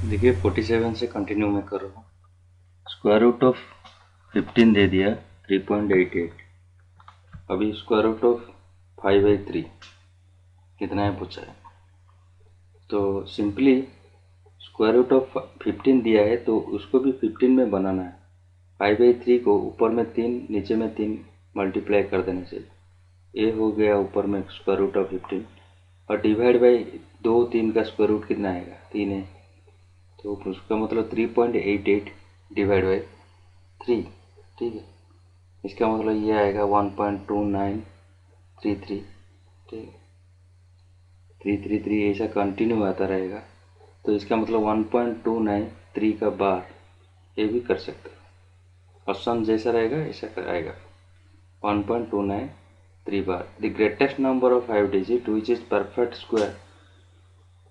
देखिए 47 से कंटिन्यू मैं कर रहा हूँ। स्क्वायर रूट ऑफ 15 दे दिया 3.88। अभी स्क्वायर रूट ऑफ 5/3 कितना है पूछा है, तो सिंपली स्क्वायर रूट ऑफ 15 दिया है तो उसको भी 15 में बनाना है। 5/3 को ऊपर में 3 नीचे में 3 मल्टीप्लाई कर देने से ये हो गया ऊपर में स्क्वायर रूट ऑफ 15 और डिवाइड बाई 2 3 का स्क्वायर रूट कितना आएगा 3 है, तो उसका मतलब 3.88 डिवाइड बाई 3। ठीक है, इसका मतलब ये आएगा 1.2933। ठीक है, 333 ऐसा कंटिन्यू आता रहेगा, तो इसका मतलब 1.293 का बार ये भी कर सकते हैं। ऑप्शन जैसा रहेगा ऐसा आएगा 1.293 बार। The greatest number of 5 digit which is perfect square.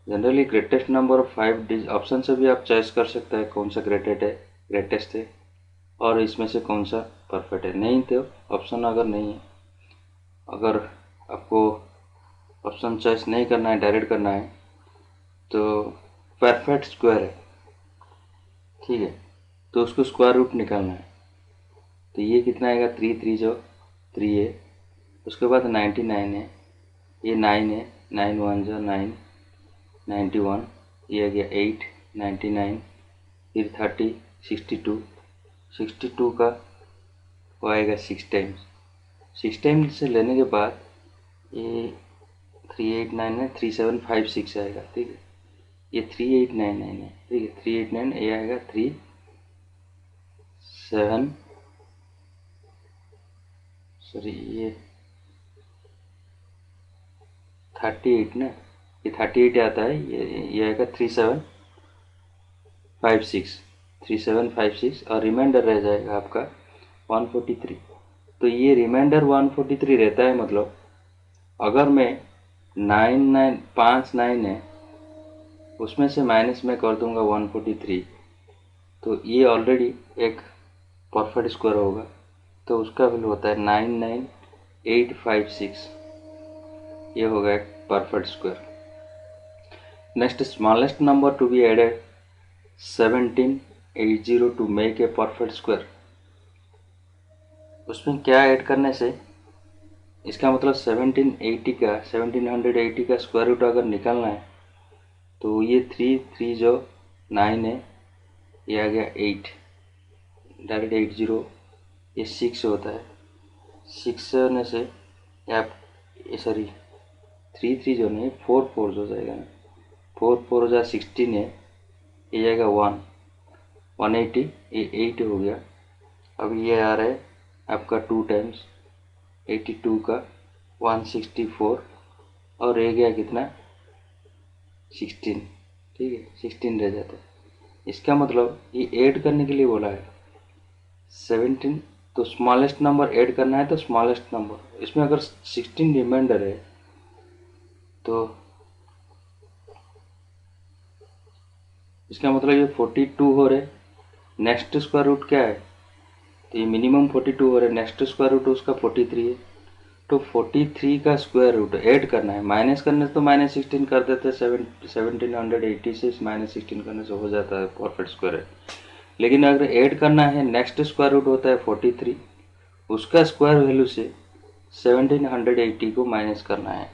Generally greatest number of 5 digit option से भी आप चॉइस कर सकते हैं कौन सा ग्रेटेस्ट है और इसमें से कौन सा परफेक्ट है। नहीं तो ऑप्शन अगर नहीं है, अगर आपको ऑप्शन चॉइस नहीं करना है डायरेक्ट करना है तो परफेक्ट स्क्वायर है। ठीक है, तो उसको स्क्वायर रूट निकालना है, तो ये कितना आएगा 3 जो 3 है, उसके बाद 99 है, ये 9 है, 9 1 जो 9 91, ये आ गया 8 99, फिर 30 62 का वो आएगा 6 टाइम्स से लेने के बाद ये 389 है, 3756 आएगा। ठीक है, ये 3899 है। ठीक है, 389 ये आएगा ये 38 ना, ये 38 आता है, ये आएगा 3756 और रिमाइंडर रह जाएगा आपका 143। तो ये रिमाइंडर 143 रहता है, मतलब अगर मैं 5 9 है उसमें से माइनस में कर दूंगा 143, तो ये ऑलरेडी एक परफेक्ट स्क्वायर होगा, तो उसका वैल्यू होता है 99856। ये होगा एक perfect square. Next, smallest number to be added 1780 to make a perfect square. उसमें क्या ऐड करने से इसका मतलब 1780 का स्क्वायर रूट अगर निकालना है तो ये 3 जो 9 है, ये आ गया 8 डायरेक्ट 80, ये 6 होता है, 6 होने से आप सॉरी 3 जो नहीं 4 हो जाएगा ना, 4 हो जाए 16 है, ये जाएगा 180, ये 8 हो गया। अब ये आ रहा है आपका 2 टाइम्स 82 का 164 और रह गया कितना 16। ठीक है, 16 रह जाता है। इसका मतलब ये ऐड करने के लिए बोला है 17, तो स्मॉलेस्ट नंबर ऐड करना है, तो स्मॉलेस्ट नंबर इसमें अगर 16 रिमाइंडर है तो इसका मतलब ये 42 हो रहे। नेक्स्ट स्क्वायर रूट क्या है, तो ये मिनिमम 42 हो रहा है, नेक्स्ट स्क्वायर रूट उसका 43 है, तो 43 का स्क्वायर रूट ऐड करना है। माइनस करने से तो -16 कर देते हैं, 1780 से -16 करने से हो जाता है परफेक्ट स्क्वायर है। लेकिन अगर ऐड करना है, नेक्स्ट स्क्वायर रूट होता है 43, उसका स्क्वायर वैल्यू से 1780 को माइनस करना है,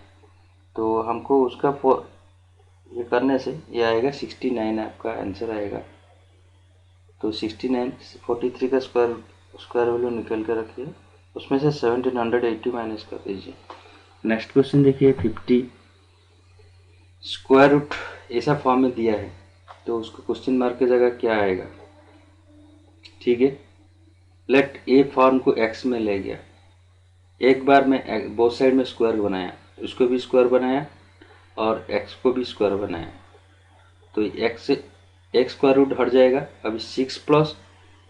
तो हमको उसका ये करने से ये आएगा 69, आपका आंसर आएगा। तो 69 43 का स्क्वायर वैल्यू निकल कर रखिए, उसमें से 1780 माइनस कर दीजिए। नेक्स्ट क्वेश्चन देखिए 50। स्क्वायर रूट ऐसा फॉर्म में दिया है तो उसको क्वेश्चन मार्क की जगह क्या आएगा। ठीक है, लेट ए फॉर्म को एक्स में ले गया, एक बार में बोथ साइड में स्क्वायर बनाया, उसको भी स्क्वायर बनाया और एक्स को भी स्क्वायर बनाया, तो एक्स स्क्वायर रूट हट जाएगा। अभी 6 प्लस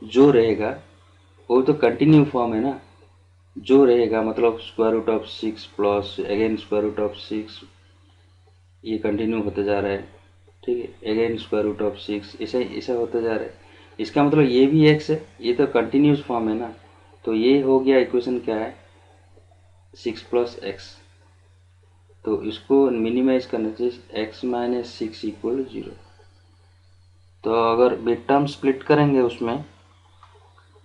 जो रहेगा वो तो कंटिन्यू फॉर्म है ना, जो रहेगा मतलब square root of 6 plus again square root of 6, ये कंटिन्यू होते जा रहा है। ठीक है, अगेन स्क्वायर रूट ऑफ 6, ऐसा होते जा रहा है। इसका मतलब ये भी एक्स है, ये तो कंटिन्यूस फॉर्म है ना, तो ये हो गया इक्वेशन क्या है 6 प्लस एक्स। तो इसको मिनिमाइज करने से एक्स माइनस 6 इक्वल 0। तो अगर बिग टर्म स्प्लिट करेंगे उसमें,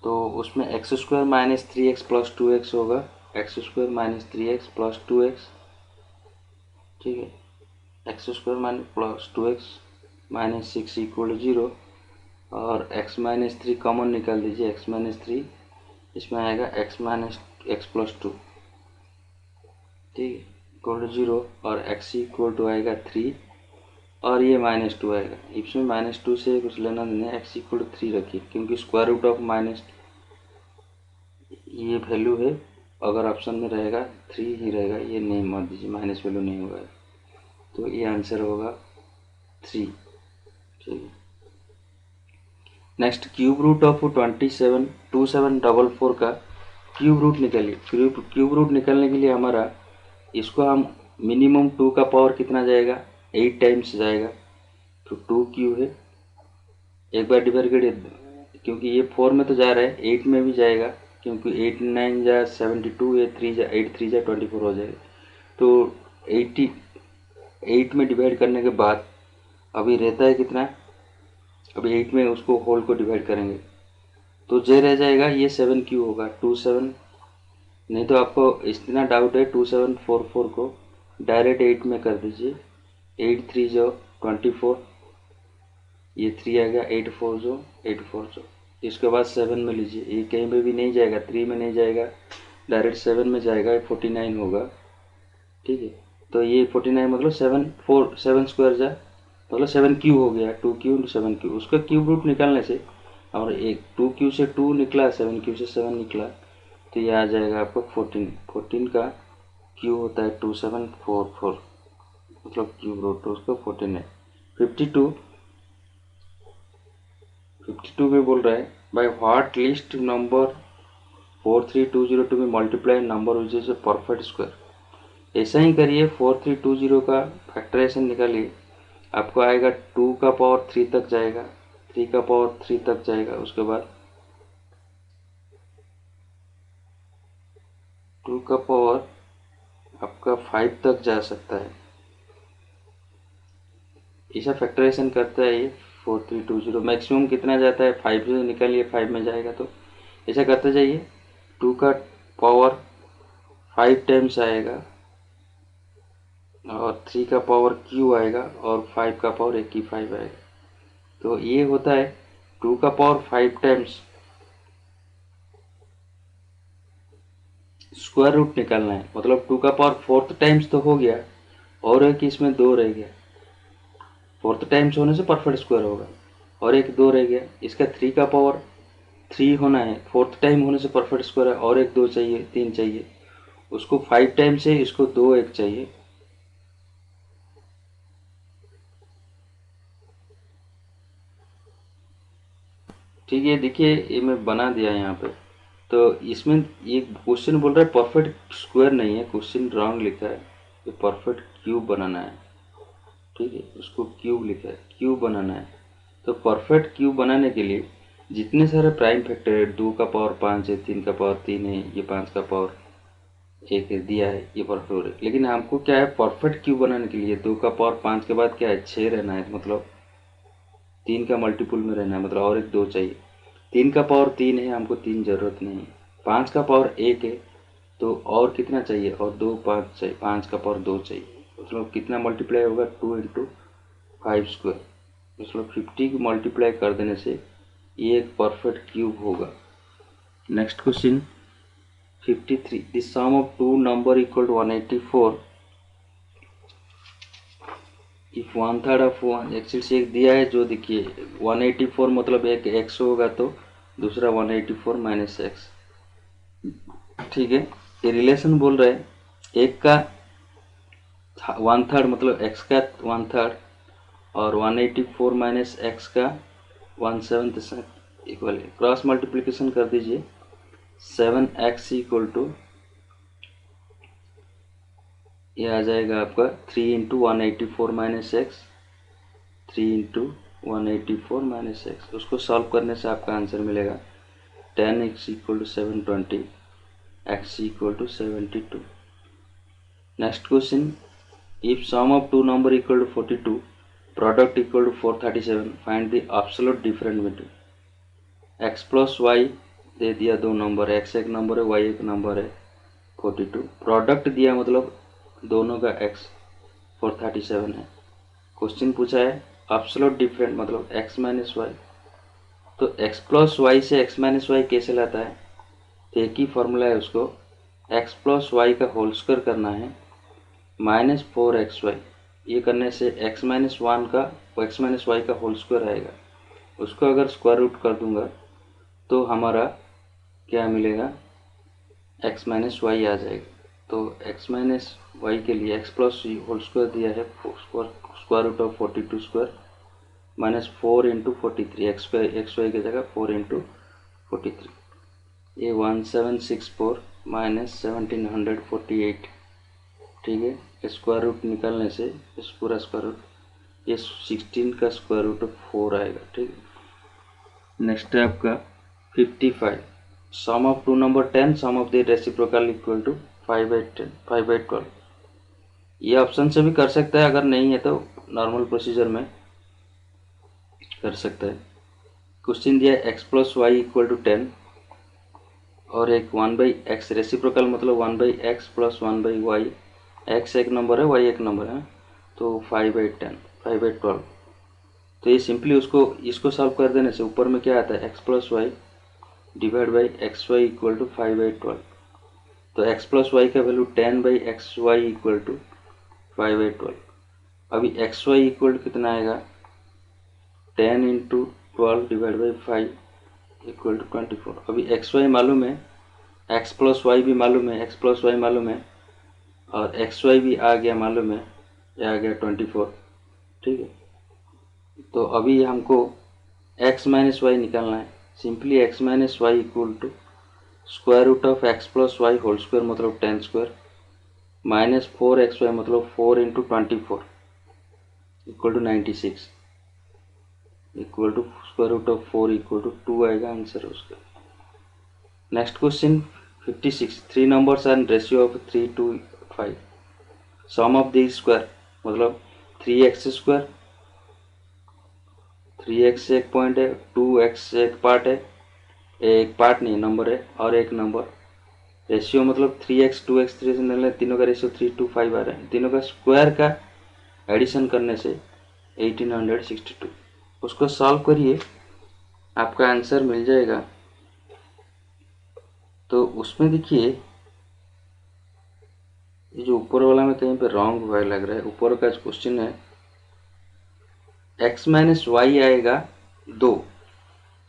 तो उसमें x square minus 3x plus 2x होगा, x square minus 3x plus 2x, ठीक है, x square minus plus 2x minus 6 equal 0, और x माइनस 3 कॉमन निकाल दीजिए, x माइनस 3 इसमें आएगा x माइनस एक्स प्लस 2, ठीक है, इक्वल 0, और x इक्वल टू आएगा 3, और ये -2 आएगा। इसमें -2 से कुछ लेना देना, x इक्वल टू 3 रखिए, क्योंकि स्क्वायर रूट ऑफ माइनस ये वैल्यू है, अगर ऑप्शन में रहेगा 3 ही रहेगा, ये नहीं मत दीजिए, माइनस वैल्यू नहीं होगा, तो ये आंसर होगा 3, ठीक है। नेक्स्ट क्यूब रूट ऑफ 27 का क्यूब रूट निकालिए। क्यूब रूट निकालने के लिए हमारा इसको हम मिनिमम 2 का पावर कितना जाएगा, 8 टाइम्स जाएगा, तो 2 क्यू है, एक बार डिवाइड करिए, क्योंकि ये 4 में तो जा रहा है, 8 में भी जाएगा, क्योंकि 8 9 जा 72, ये 3 जा 8 3 जा 24 हो जाएगा, तो 88 में डिवाइड करने के बाद अभी रहता है कितना, अभी 8 में उसको होल को डिवाइड करेंगे तो जे रह जाएगा, ये 7 क्यू होगा, 27, नहीं तो आपको इतना डाउट है 2744 को डायरेक्ट 8 में कर दीजिए, 8 3 जो 24, ये 3 आ गया, 8 4 जो 8 4 जो, इसके बाद 7 में लीजिए, ये कहीं पे भी नहीं जाएगा, 3 में नहीं जाएगा, डायरेक्ट 7 में जाएगा, 49 होगा, ठीक है। तो ये 49 मतलब 7 स्क्वायर जा मतलब 7 क्यू हो गया, 2 क्यू 7 क्यू, उसका क्यूब रूट निकालने से, और एक 2 क्यू से 2 निकला, 7 क्यू से 7 निकला, तो ये आ जाएगा आपको 14 का क्यू होता है 2744, मतलब क्यूब रूट तो उसका 14 है। 52 में बोल रहा है, by what least number 4320 to be multiply number which is a perfect square. ऐसा ही करिए, 4320 का फैक्टराइजेशन निकालिए, आपको आएगा 2 का पावर 3 तक जाएगा, 3 का पावर 3 तक जाएगा, उसके बाद 2 का पावर आपका 5 तक जा सकता है, ऐसा फैक्टराइजेशन करता है ये 4320। मैक्सिमम कितना जाता है, 5 से निकालिए, 5 में जाएगा, तो ऐसा करते जाइए, 2 का पावर 5 टाइम्स आएगा, और 3 का पावर क्यू आएगा, और 5 का पावर 85 आएगा, तो ये होता है 2 का पावर 5 टाइम्स स्क्वायर रूट निकालना है, मतलब 2 का पावर 4th टाइम्स तो हो गया, और एक इसमें 2 रह गया, 4th टाइम्स होने से परफेक्ट स्क्वायर होगा, और एक 2 रह गया, इसका 3 का पावर 3 होना है, 4th टाइम होने से परफेक्ट स्क्वायर है, और एक 2 चाहिए, 3 चाहिए, उसको 5 टाइम से इसको 2 एक चाहिए, ठीक है। देखिए ये मैं बना दिया यहाँ पे, तो इसमें ये क्वेश्चन बोल रहा है परफेक्ट स्क्वायर नहीं है, क्वेश्चन रॉन्ग लिखा है, ये परफेक्ट क्यूब बनाना है, ठीक है, उसको क्यूब लिखा है, क्यूब बनाना है। तो परफेक्ट क्यूब बनाने के लिए जितने सारे प्राइम फैक्टर है, 2 का पावर 5 है, 3 का पावर 3 है, ये 5 का पावर 1 है दिया है, ये परफेक्ट है, लेकिन हमको क्या है, परफेक्ट क्यूब बनाने के लिए 2 का पावर 5 के बाद क्या है, 6 रहना है, मतलब 3 का मल्टीपुल में रहना है, मतलब और एक 2 चाहिए, 3 का पावर 3 है, हमको 3 ज़रूरत नहीं है, 5 का पावर 1 है, तो और कितना चाहिए, और 2 5 चाहिए, 5 का पावर 2 चाहिए, मतलब कितना मल्टीप्लाई होगा, 2 इंटू 5 स्क्वायर, मतलब 50 की मल्टीप्लाई कर देने से ये एक परफेक्ट क्यूब होगा। Next question 53, the sum of two number equal to 184 if 1/3 of 1 actually से एक दिया है, जो देखिए 184 मतलब एक x होगा, तो दूसरा 184 माइनस एक्स, ठीक है। ये रिलेशन बोल रहे हैं, एक का 1/3 मतलब x का 1/3, और 184 माइनस एक्स का 1/7 इक्वल है, क्रॉस मल्टीप्लिकेशन कर दीजिए, 7x इक्वल टू ये आ जाएगा आपका 3 into 184 minus x, 3 into 184 minus x, उसको सॉल्व करने से आपका आंसर मिलेगा 10x equal to 720, x equal to 72। Next question, if sum of two number equal to 42 product equal to 437, find the absolute difference between x plus y दे दिया, दो number है, x एक नंबर है, y एक number है 42, product दिया मतलब दोनों का x 437 है। क्वेश्चन पूछा है एब्सोल्यूट डिफरेंस मतलब x माइनस वाई, तो x प्लस वाई से x माइनस वाई कैसे लाता है, तो एक ही फॉर्मूला है उसको, x प्लस वाई का होल स्क्वायर करना है माइनस 4xy, ये करने से x माइनस वन का x माइनस वाई का होल स्क्वायर आएगा, उसको अगर स्क्वायर रूट कर दूंगा तो हमारा क्या मिलेगा, x माइनस वाई आ जाएगा। तो x माइनस वाई के लिए x प्लस होल स्क्वायर दिया है, square root of 42 square minus 4 into 43, x y की जगह 4 इंटू 43, ये 1764 माइनस 1748, ठीक है। स्क्वायर रूट निकालने से इस पूरा स्क्वायर रूट, ये 16 का स्क्वायर रूट 4 आएगा, ठीक है। नेक्स्ट है आपका 55, sum of two number 10, sum of the reciprocal equal to 5/10, 5/12। ये ऑप्शन से भी कर सकता है, अगर नहीं है तो नॉर्मल प्रोसीजर में कर सकता है। क्वेश्चन दिया है x plus Y equal to 10 और एक 1/x, रेसिप्रोकल मतलब 1/x प्लस 1/y, x एक नंबर है, y एक नंबर है, तो 5/10, 5/12। तो ये सिंपली इसको सॉल्व कर देने से ऊपर में क्या आता है, x plus y divide by x y equal to 5/12, तो x प्लस वाई का वैल्यू 10/xy इक्वल टू 5/12। अभी एक्स वाई इक्वल टू कितना आएगा, 10 into 12 divide by 5 equal to 24। अभी एक्स वाई मालूम है, एक्स प्लस वाई भी मालूम है, एक्स प्लस वाई मालूम है और एक्स वाई भी आ गया मालूम है, ये आ गया 24, ठीक है। तो अभी हमको x माइनस वाई निकालना है, simply x minus Y equal to square root of x plus y whole square मतलब 10 स्क्वायर माइनस 4xy मतलब 4 into 24 equal to 96 equal to square root of 4 equal to 2 आएगा आंसर उसका। Next question 56, three numbers and ratio of 3 to 5, sum of the square मतलब 3x square, 3x एक point है, 2x एक part है, एक part नहीं नंबर है और एक नंबर, रेशियो मतलब 3x 2x 3 तीनों का रेशियो 3 to 5 आ रहा है, तीनों का स्क्वायर का एडिशन करने से 1862, उसको सॉल्व करिए आपका आंसर मिल जाएगा। तो उसमें देखिए ये जो ऊपर वाला में कहीं पे रॉन्ग हुआ लग रहा है, ऊपर का क्वेश्चन है x माइनस वाई आएगा 2,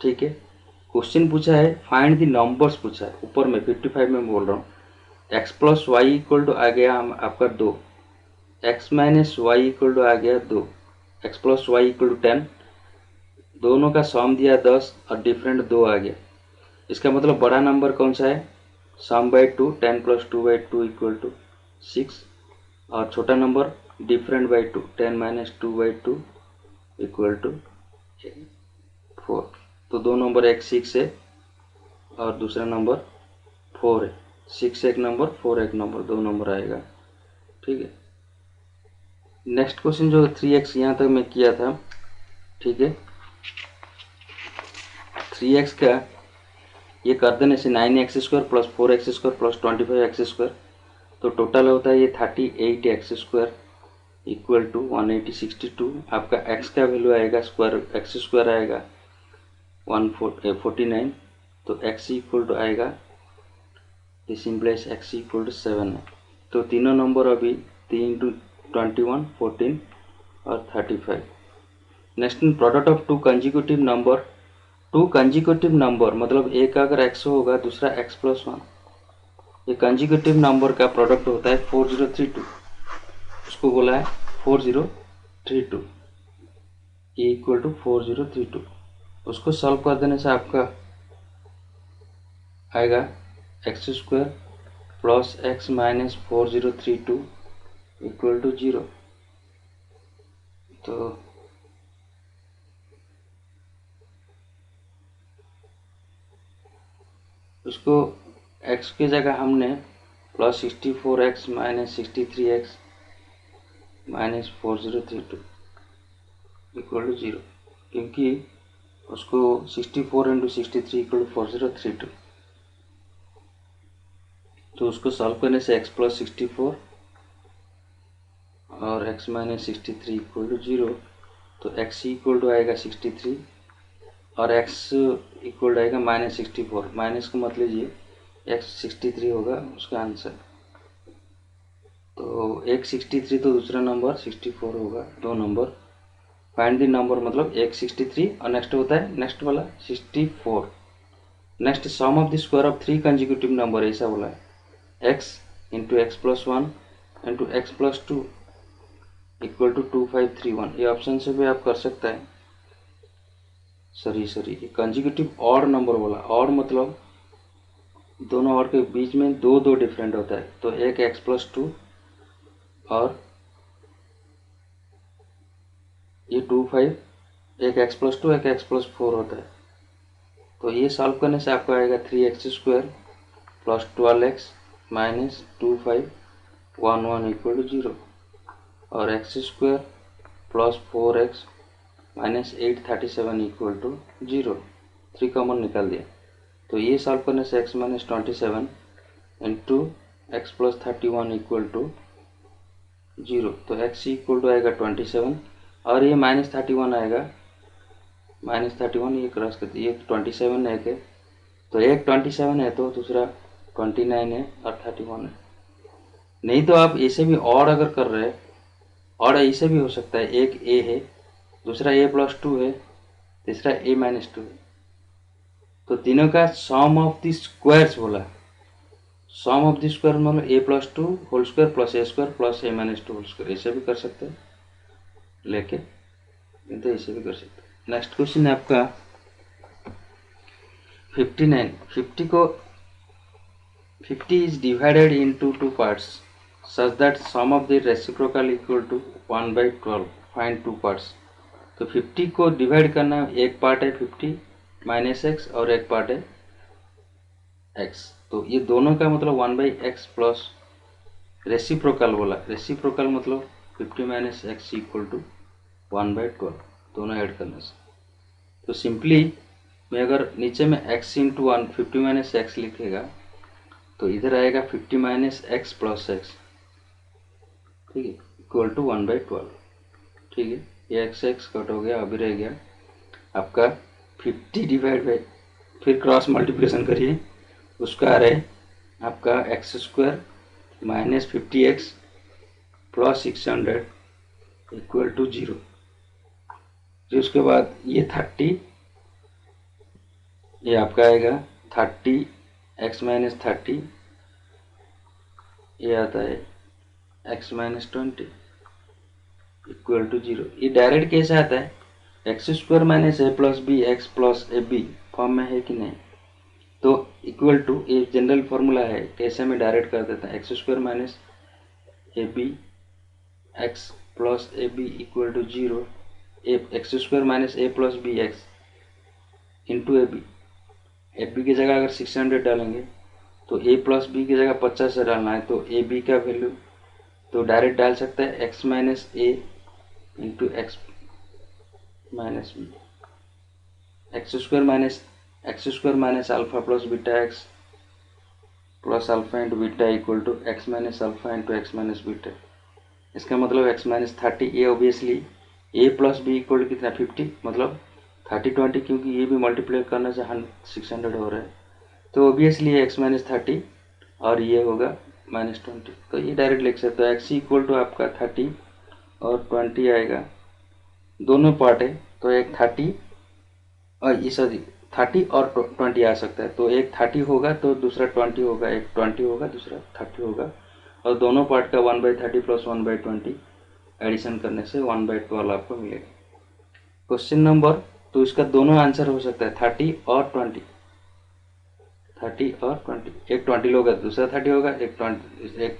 ठीक है। क्वेश्चन पूछा है फाइंड द नंबर्स पूछा है, ऊपर में 55 में बोल रहा हूँ, x plus Y equal to आ गया आपका 2, x minus Y equal to आ गया 2, x plus Y equal to 10, दोनों का सम दिया 10 और डिफरेंट 2 आ गया, इसका मतलब बड़ा नंबर कौन सा है, sum by 2, 10 plus 2/2 equal to 6, और छोटा number different by 2, 10 minus 2/2 equal to 4। तो दो नंबर एक 6 है और दूसरा नंबर 4 है, 6 एक नंबर 4 एक नंबर, दो नंबर आएगा, ठीक है। नेक्स्ट क्वेश्चन जो 3x यहाँ तक मैं किया था, ठीक है, 3x का ये कर देने से 9x square plus 4x square plus 25x square, तो टोटल होता है ये 38x स्क्वायर इक्वल टू 18062। आपका x का वैल्यू आएगा स्क्वायर x स्क्वायर आएगा 149, तो x इक्वल टू आएगा, this implies x equal to 7 है। तो तीनों नंबर अभी 3 × 21 14 और 35। Next product of to consecutive number, to consecutive number मतलब एक अगर x होगा दूसरा x प्लस 1, ये कंजिक्यूटिव नंबर का प्रोडक्ट होता है 4032, उसको बोला है 4032 इक्वल टू 4032, उसको सॉल्व कर देने से आपका आएगा x square plus x minus 4032 equal to 0। तो उसको x की जगह हमने plus 64x minus 63x minus 4032 equal to 0, क्योंकि उसको 64 इंटू 63 इक्वल टू 4032, तो उसको सॉल्व करने से x प्लस 64 और x माइनस 63 इक्वल टू 0, तो x इक्वल टू आएगा 63 और x इक्वल आएगा माइनस 64, माइनस को मत लीजिए, x 63 होगा उसका आंसर। तो एक 63 तो दूसरा नंबर 64 होगा, दो नंबर। फाइंड द नंबर मतलब एक 63 और नेक्स्ट होता है नेक्स्ट वाला 64। Next sum of the square of 3 consecutive number ऐसा बोला है, x into x plus 1 into x plus 2 equal to 2531। ये ऑप्शन से भी आप कर सकते हैं। सॉरी कंजिक्यूटिव ऑड नंबर बोला, ऑड मतलब दोनों ऑड के बीच में दो दो डिफरेंट होता है, तो एक एक्स प्लस 2 और ये 25, एक एक्स प्लस 2 एक एक्स प्लस 4 होता है। तो ये सॉल्व करने से आपको आएगा 3x² plus 12x minus 2511 equal to 0 और x² plus 4x minus 837 equal to 0। 3 common निकाल दिया, तो ये सॉल्व करने से x minus 27 into x plus 31 equal to 0, तो x इक्वल टू आएगा 27 और ये माइनस 31 आएगा, माइनस 31 ये क्रॉस करती है, ये 27 है के, तो एक 27 है तो दूसरा 29 है और 31 है। नहीं तो आप ऐसे भी और अगर कर रहे हैं, और ऐसे भी हो सकता है, एक a है दूसरा a प्लस 2 है तीसरा a माइनस 2 है, तो तीनों का सम ऑफ द स्क्वायर्स बोला। सम ऑफ द स्क्वायर मतलब a plus 2 whole square plus a square plus a minus 2 whole square, ऐसे भी कर सकते हैं लेके, नहीं तो ऐसे भी कर सकते हैं। नेक्स्ट क्वेश्चन है आपका 59। 50 को 50 is divided into two parts such that sum of the reciprocal equal to 1/12, find two parts। तो 50 को डिवाइड करना, एक पार्ट है 50 माइनस एक्स और एक पार्ट है x, तो ये दोनों का मतलब 1/x प्लस रेसिप्रोकल बोला, रेसिप्रोकल मतलब 50 माइनस एक्स इक्वल टू 1/12, दोनों ऐड करने से। तो सिंपली मैं अगर नीचे में x इंटू 1 50 माइनस एक्स लिखेगा तो इधर आएगा 50 माइनस एक्स प्लस एक्स, ठीक है, इक्वल टू 1/12, ठीक है। ये x कट हो गया, अभी रह गया आपका 50 डिवाइड बाई, फिर क्रॉस मल्टीप्लिकेशन करिए, उसका आ रहा है आपका x² minus 50x plus 600 equal to 0। फिर उसके बाद ये 30, ये आपका आएगा 30x माइनस 30, ये आता है x माइनस 20 इक्वल टू 0। ये डायरेक्ट कैसे आता है, x² minus a plus b x plus a b form में है कि नहीं, तो इक्वल टू, ये जनरल फॉर्मूला है, कैसे मैं डायरेक्ट कर देता हूँ, x² minus a b x plus a b equal to 0, x² minus a plus b x into a b की जगह अगर 600 डालेंगे तो a प्लस बी की जगह 50 से डालना है, तो ए बी का वैल्यू तो डायरेक्ट डाल सकता है x minus a into x minus b, x² minus alpha plus beta x plus alpha into beta equal to x minus alpha into x minus beta. इसका मतलब x माइनस 30, ये obviously a plus b equal to कितना 50, मतलब 30 20, क्योंकि ये भी multiply करने से 600 हो रहा है, तो ऑब्वियसली ये x माइनस 30 और ये होगा माइनस 20, तो ये डायरेक्ट लिख सकते हो x इक्वल टू आपका 30 और 20 आएगा, दोनों पार्ट है तो एक 30 और ये सॉरी 30 और 20 आ सकता है, तो एक 30 होगा तो दूसरा 20 होगा, एक 20 होगा दूसरा 30 होगा, और दोनों पार्ट का 1/30 प्लस 1/20 एडिशन करने से 1/12 आपको मिलेगा। क्वेश्चन नंबर, तो इसका दोनों आंसर हो सकता है 30 और 20, 30 और 20, एक 20 लोगा दूसरा 30 होगा, एक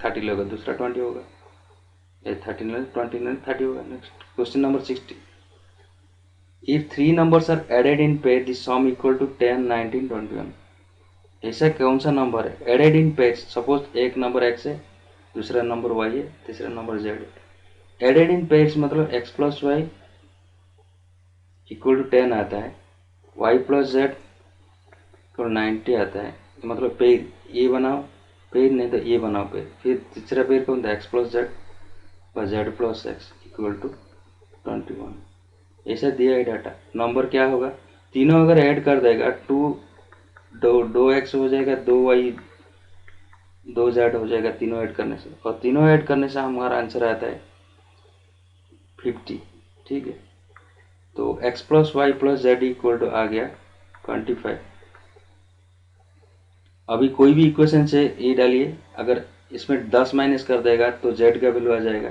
30 लोगा दूसरा 20 होगा, एक 30 29 30 होगा। Next question number 60। If 3 numbers are added in pair, the sum equal to 10, 19, 21। ऐसा कौन सा नंबर है एडेड इन पेयर्स, सपोज एक नंबर x है दूसरा नंबर y है तीसरा नंबर z है, एडेड इन पेयर्स मतलब x plus Y equal to 10 आता है, वाई प्लस जेड इक्वल 90 आता है। तो मतलब पेड़ ये बनाओ, पेड़ नहीं तो ये बनाओ पेड़। फिर तीसरा पेड़ कौन था, एक्स प्लस जेड व z plus x equal to 21। ऐसा दिया है डाटा। नंबर क्या होगा, तीनों अगर ऐड कर देगा, दो एक्स हो जाएगा, 2 वाई 2 जेड हो जाएगा तीनों ऐड करने से, और तीनों ऐड करने से हमारा आंसर आता है 50। ठीक है, तो x plus Y plus Z equal to आ गया 25। अभी कोई भी इक्वेशन से ये डालिए, अगर इसमें 10 माइनस कर देगा तो z का वैल्यू आ जाएगा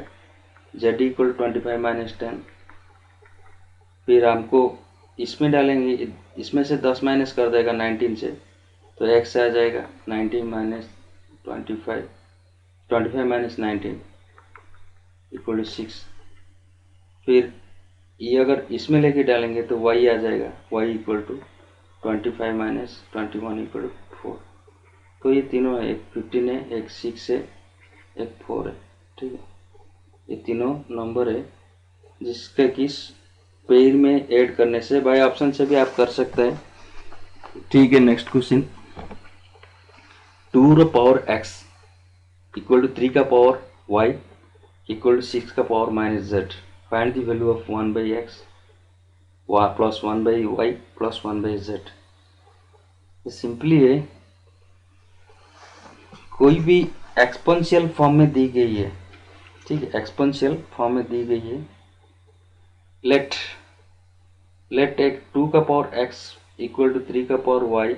z इक्वल 25 माइनस 10। फिर हमको इसमें डालेंगे, इसमें से 10 माइनस कर देगा 19 से, तो x आ जाएगा 19 माइनस 25, 25 माइनस 19 इक्वल टू 6। फिर ये अगर इसमें लेके डालेंगे तो y आ जाएगा y equal to 25 minus 21 equal to 4। तो ये तीनों है, एक 15 है, एक 6 है, एक 4 है। ठीक है, ये तीनों नंबर है जिसके किस पेयर में ऐड करने से, बाय ऑप्शन से भी आप कर सकते हैं। ठीक है, नेक्स्ट क्वेश्चन, 2 का पावर x इक्वल टू 3 का पावर y इक्वल टू 6 का power minus z, find the value of 1 by x plus 1 by y plus 1 by z. Simply है, कोई भी एक्सपोनेंशियल फॉर्म में दी गई है, ठीक है, एक्सपोनेंशियल फॉर्म में दी गई है। लेट एक 2 का पावर x इक्वल टू 3 का पावर y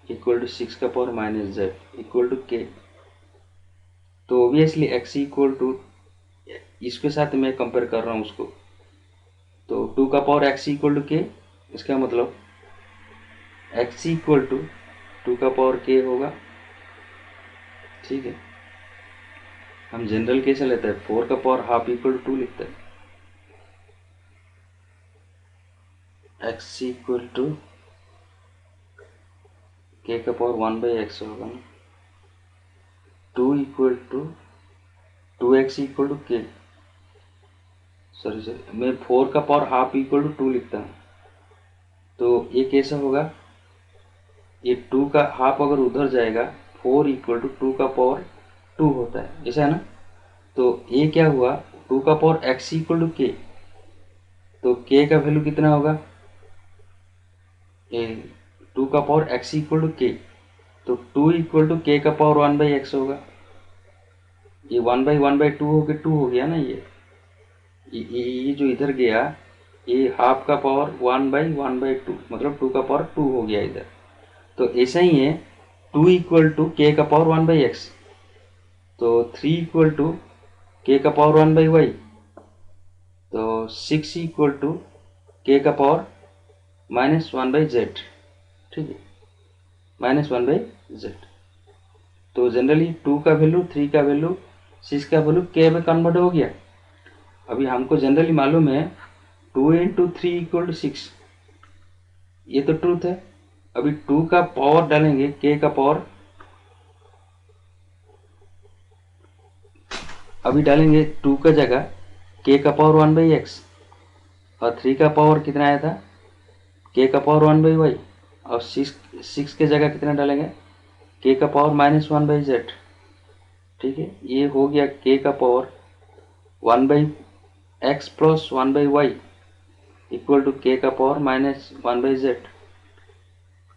इक्वल टू 6 का power minus z equal to k. तो ऑब्वियसली x इक्वल टू, इसके साथ मैं कंपेयर कर रहा हूँ उसको, तो 2 का पावर x इक्वल टू के, इसका मतलब x इक्वल टू 2 का पावर k होगा। ठीक है, हम जनरल कैसे लेते हैं, 4 का पावर हाफ इक्वल टू 2 लिखते हैं, x इक्वल टू k का पावर 1 बाई एक्स होगा ना, 2 equal to 2x equal to k, sorry मैं 4 का पावर हाफ इक्वल टू 2 लिखता हूँ। तो ये कैसा होगा, ये 2 का हाफ अगर उधर जाएगा, 4 इक्वल टू 2 का पावर 2 होता है, ऐसा है ना। तो ये क्या हुआ, 2 का power x equal to k, तो k का वैल्यू कितना होगा, 2 का power x equal to k, तो 2 इक्वल टू k का पावर 1 बाई एक्स होगा। ये 1/1/2 हो गया ना, ये जो इधर गया, ये हाफ का पावर 1/1/2 मतलब 2 का पावर 2 हो गया इधर। तो ऐसा ही है, 2 इक्वल टू k का पावर 1 बाई एक्स, तो 3 इक्वल टू k का पावर 1 बाई वाई, तो 6 इक्वल टू k का पावर माइनस 1 बाई जेड। ठीक है, माइनस 1 बाई जेड। तो जनरली 2 का वैल्यू, 3 का वैल्यू, 6 का वैल्यू k में कन्वर्ट हो गया। अभी हमको जनरली मालूम है 2 इंटू 3 इक्वल टू 6, ये तो ट्रूथ है। अभी 2 का पावर डालेंगे, k का पावर अभी डालेंगे 2 का जगह k का पावर 1 बाई एक्स, और 3 का पावर कितना आया था, k का पावर 1 बाई वाई, और 6 के जगह कितना डालेंगे, k का पावर माइनस 1 बाई जेड। ठीक है, ये हो गया k का power 1 by x plus 1 by y equal to k का पावर माइनस 1 बाई जेड।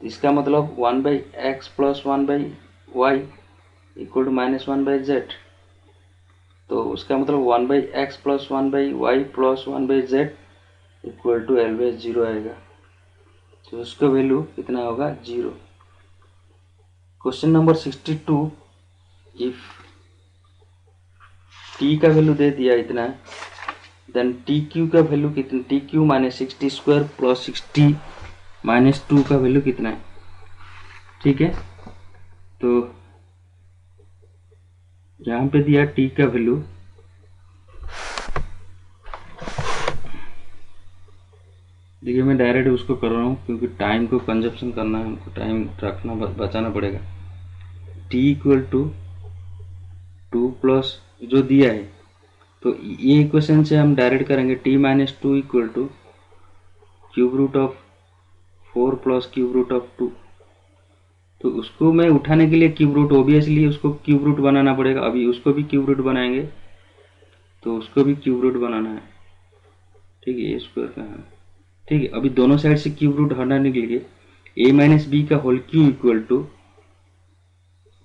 इसका मतलब 1 by x plus 1 by y equal to minus 1 by z. तो उसका मतलब 1 by x plus 1 by y plus 1 by z equal to l by 0 आएगा। तो उसका value कितना होगा, 0। क्वेश्चन नंबर 62, इफ t का वैल्यू दे दिया इतना, देन टी क्यू का वैल्यू कितना, T cube minus 60 square plus 60 minus 2 का वैल्यू कितना है। ठीक है, तो यहाँ पे दिया t का वैल्यू, देखिए मैं डायरेक्ट उसको कर रहा हूँ क्योंकि टाइम को कंजप्शन करना है, हमको टाइम रखना बचाना पड़ेगा। t इक्वल टू 2 प्लस जो दिया है, तो ये इक्वेशन से हम डायरेक्ट करेंगे t minus 2 equal to cube root of 4 plus cube root of 2। तो उसको मैं उठाने के लिए क्यूब रूट, ओबियसली उसको क्यूब रूट बनाना पड़ेगा। अभी उसको भी क्यूब रूट बनाएंगे, तो उसको भी क्यूब रूट बनाना है। ठीक है, ए स्क्वायर का है। ठीक है, अभी दोनों साइड से क्यूब रूट हटाने के लिए ए माइनस बी का whole cube equal to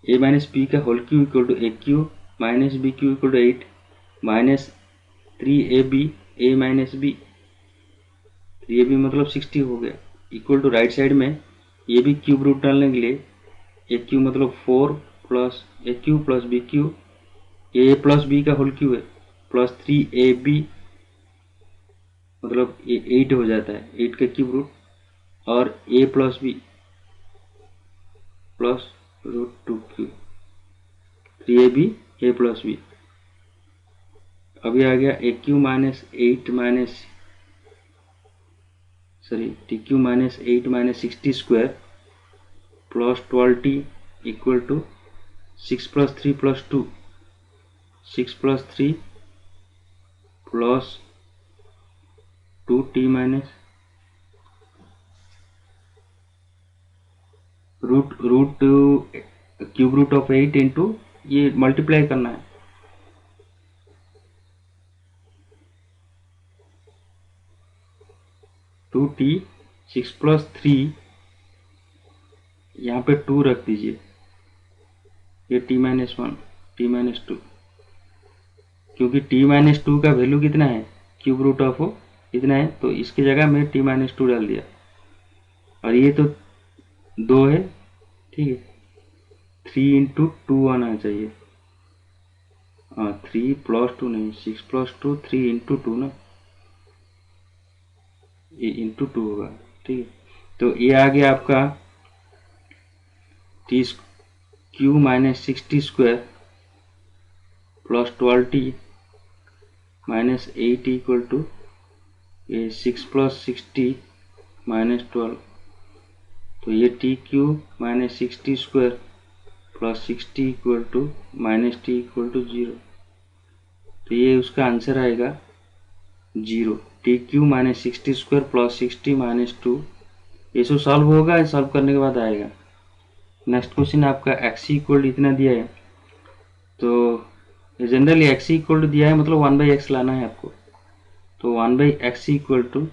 A minus B का whole cube equal to A cube minus B cube equal to 8 minus 3ab A minus B. 3ab मतलब 60 हो गया, इक्वल टू राइट साइड में ये भी cube root डालने के लिए ए क्यू मतलब 4 प्लस ए क्यू प्लस बी क्यू, ए प्लस बी का होल क्यू है, प्लस 3ab मतलब ये 8 हो जाता है, 8 का क्यूब रूट, और A plus B plus root 2 cube, 3ab A plus B. अभी आ गया A cube minus 8 minus T cube minus 8 minus 60 square plus 12t equal to 6 plus 3 plus 2, 6 plus 3 plus 2t minus root cube root of 8 into ये multiply करना है, to T 6 plus 3, यहाँ पे 2 रख दीजिए, ये t माइनस 1 t माइनस 2, क्योंकि t minus 2 का वैल्यू कितना है, क्यूब रूट ऑफ इतना है, तो इसकी जगह मैं t माइनस 2 डाल दिया। और ये तो 2 है, ठीक है, 3 इंटू 2 आना चाहिए। हाँ, 3 प्लस 2 नहीं, 6 प्लस 2 3 इंटू 2 ना, ये इंटू 2 होगा। ठीक है, तो ये आ गया आपका t cube minus 60 square plus 12t minus 8 equal to ये 6 प्लस 60 माइनस 12, तो ये t cube minus 60 square plus 60 equal to minus t equal to 0। तो ये उसका आंसर आएगा 0। T cube minus 60 square plus 60 minus 2, ये सब सॉल्व होगा, सॉल्व करने के बाद आएगा। नेक्स्ट क्वेश्चन आपका एक्स इक्वल इतना दिया है, तो जनरली एक्स इक्वल टू दिया है मतलब 1/x लाना है आपको, तो 1/x इक्वल टू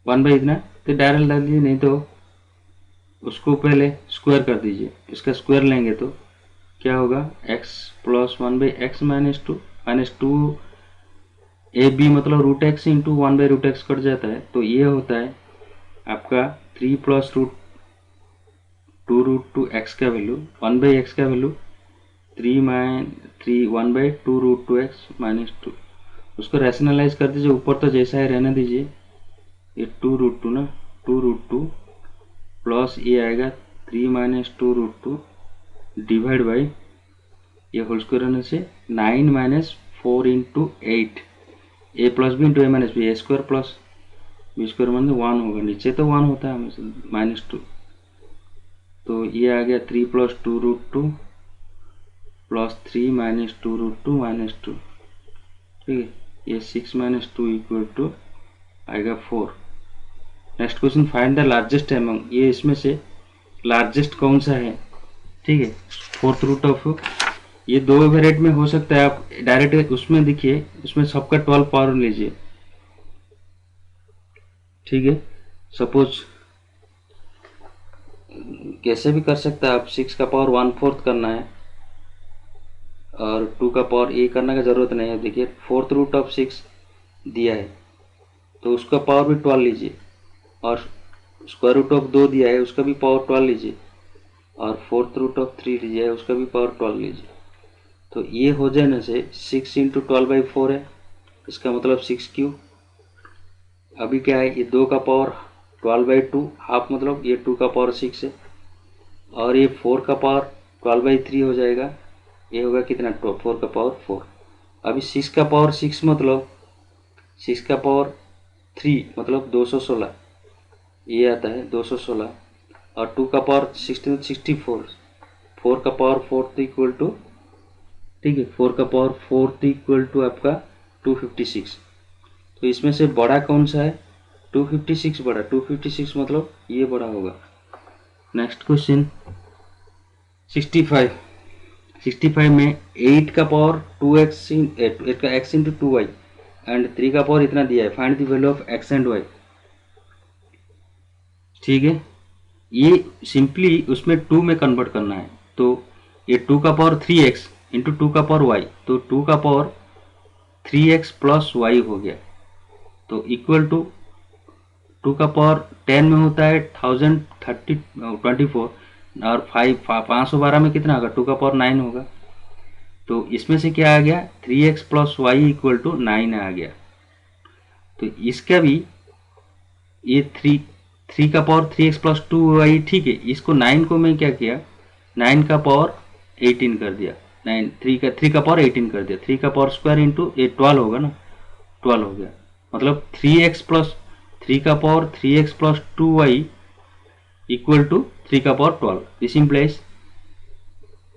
1 इतना, तो डायरेक्ट डाल दीजिए, नहीं तो उसको पहले स्क्वायर कर दीजिए। इसका स्क्वायर लेंगे तो क्या होगा, x plus 1/x minus 2 A B मतलब root X into 1/√x cut जाता है, तो ये होता है आपका 3 प्लस रूट 2√2x का वैल्यू, 1/x का वैल्यू 1/2√2x माइनस 2। उसको रैशनलाइज कर दीजिए, ऊपर तो जैसा है रहने दीजिए, ये 2√2 ना, 2√2 प्लस ये आएगा 3 माइनस 2√2 डिवाइड बाई ये होल स्क्वायर रहने से 9 माइनस 4 इंटू 8 ए प्लस बी इंटू ए माइनस बी, ए स्क्वायर प्लस बी स्क्वायर मतलब 1 होगा, नीचे तो 1 होता है हमेशा माइनस 2, तो ये आ गया 3 प्लस 2√2 प्लस 3 माइनस 2√2 माइनस 2। ठीक है, ये 6 माइनस 2 इक्वल टू आएगा 4। Next question, find the largest among, ये इसमें से लार्जेस्ट कौन सा है। ठीक है, फोर्थ रूट ऑफ, ये दो वेरिएट में हो सकता है, आप डायरेक्ट उसमें देखिए, उसमें सबका 12 पावर लीजिए। ठीक है, सपोज कैसे भी कर सकता है आप, 6 का पावर 1/4 करना है और 2 का पावर ए करने का जरूरत नहीं है। देखिए फोर्थ रूट ऑफ 6 दिया है तो उसका पावर भी 12 लीजिए, और स्क्वायर रूट ऑफ 2 दिया है उसका भी पावर 12 लीजिए, और फोर्थ रूट ऑफ 3 लीजिए उसका भी पावर 12 लीजिए। तो ये हो जाने से 6 इंटू 12/4 है, इसका मतलब 6 क्यूब। अभी क्या है, ये 2 का पावर 12/2 हाफ, मतलब ये 2 का पावर 6 है, और ये 4 का पावर 12/3 हो जाएगा, ये होगा कितना, 4 का पावर 4। अभी 6 का पावर 6 मतलब 6 का पावर 3 मतलब 216, ये आता है 216, और 2 का पावर 16 64, 4 का पावर 4 तो इक्वल टू, ठीक है, 4 का पावर 4 तो इक्वल टू आपका 256। तो इसमें से बड़ा कौन सा है? 256 बड़ा, 256 मतलब ये बड़ा होगा। Next question 65। 65 में 8 का पावर 2x 8 का x इंटू 2y एंड 3 का पावर इतना दिया है, find the value of x and y। ठीक है, ये सिंपली उसमें 2 में कन्वर्ट करना है। तो ये 2 का पावर 3x इंटू 2 का पावर y, तो 2 का पावर 3x प्लस y हो गया। तो इक्वल टू 2 का पावर 10 में होता है 1024 और 512 में कितना होगा? 2 का पावर 9 होगा। तो इसमें से क्या आ गया? 3x plus Y equal to 9 आ गया। तो इसका भी ये 3 का पावर 3x प्लस 2y, ठीक है। इसको 9 को मैं क्या किया, 9 का पावर 18 कर दिया, 3 का पावर 18 कर दिया। 3 का पावर स्क्वायर इंटू ये 12 होगा ना, 12 हो गया। मतलब 3x प्लस 3 का power 3x plus 2y equal to 3 का power 12। This implies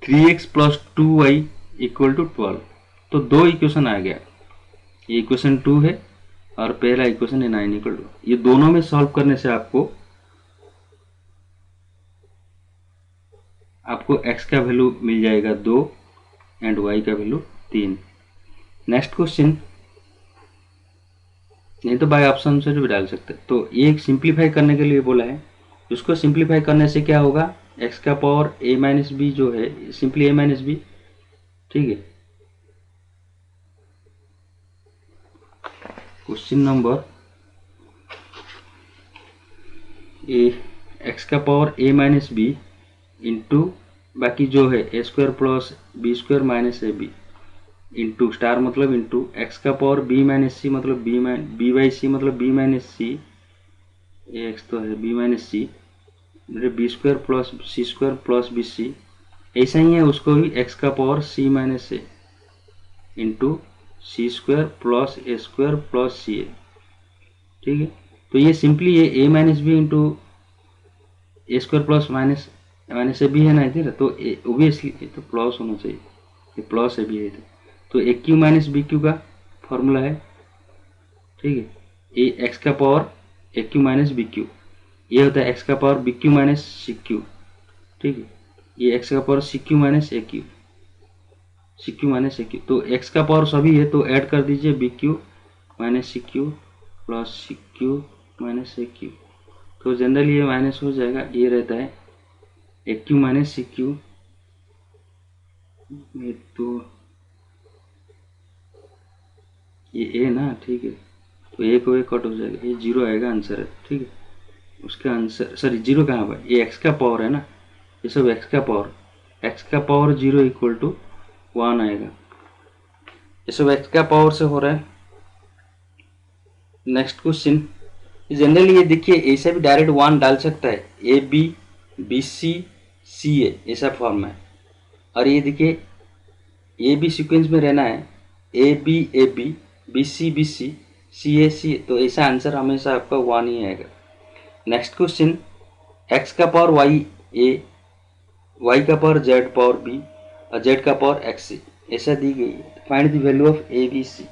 3x plus 2y equal to 12। तो दो इक्वेशन आ गया, ये इक्वेशन 2 है और पहला इक्वेशन है 9 इक्वल टू। ये दोनों में सॉल्व करने से आपको x का वैल्यू मिल जाएगा 2 एंड y का वैल्यू 3। नेक्स्ट क्वेश्चन, नहीं तो बाय ऑप्शन से भी डाल सकते। तो ये सिंप्लीफाई करने के लिए बोला है। उसको सिंप्लीफाई करने से क्या होगा, x का पावर a माइनस बी जो है, सिंपली a माइनस बी, ठीक है। क्वेश्चन नंबर x का power a minus b into बाकी जो है a square plus b square minus a b into star मतलब इंटू x का पावर b माइनस सी मतलब b बाई सी मतलब b माइनस सी, x तो है b minus c, b square plus c square plus b c. ऐसा ही है उसको भी x का power c minus a into c square plus a square plus c a, ठीक है। तो ये सिंपली ये a minus b into a square plus minus minus a b है ना इधर, तो ओबियसली ये तो प्लस होना चाहिए, ये प्लस ए बी है इधर। तो A cube minus B cube का फॉर्मूला है, ठीक है। ये एक्स का power A cube minus B cube, ये होता है एक्स का power B cube minus C cube, ठीक है। ये एक्स का power C cube minus A cube, C cube minus A cube. तो एक्स का पावर सभी है तो ऐड कर दीजिए B cube minus C cube plus C cube minus A cube. तो जनरली ये माइनस हो जाएगा, ये रहता है ए क्यू माइनस सी क्यू। तो ये ए ना, ठीक है। तो ए को ए कट हो जाएगा, ये जीरो आएगा आंसर है, ठीक है। उसका आंसर सॉरी जीरो कहाँ पर, ये एक्स का पावर है ना, ये सब एक्स का पावर, एक्स का पावर जीरो इक्वल टू 1 आएगा। ये सब एक्स का पावर से हो रहा है। नेक्स्ट क्वेश्चन, जनरली ये देखिए ऐसा भी डायरेक्ट 1 डाल सकता है, ए बी बी सी सी ए, ऐसा फॉर्म है। और ये देखिए ए बी सीक्वेंस में रहना है, ए बी बी सी सी ए सी, तो ऐसा आंसर हमेशा आपका 1 ही आएगा। नेक्स्ट क्वेश्चन, एक्स का पावर वाई ए, वाई का पावर जेड पावर बी और जेड का पावर एक्स सी, ऐसा दी गई है। Find the value of a b c.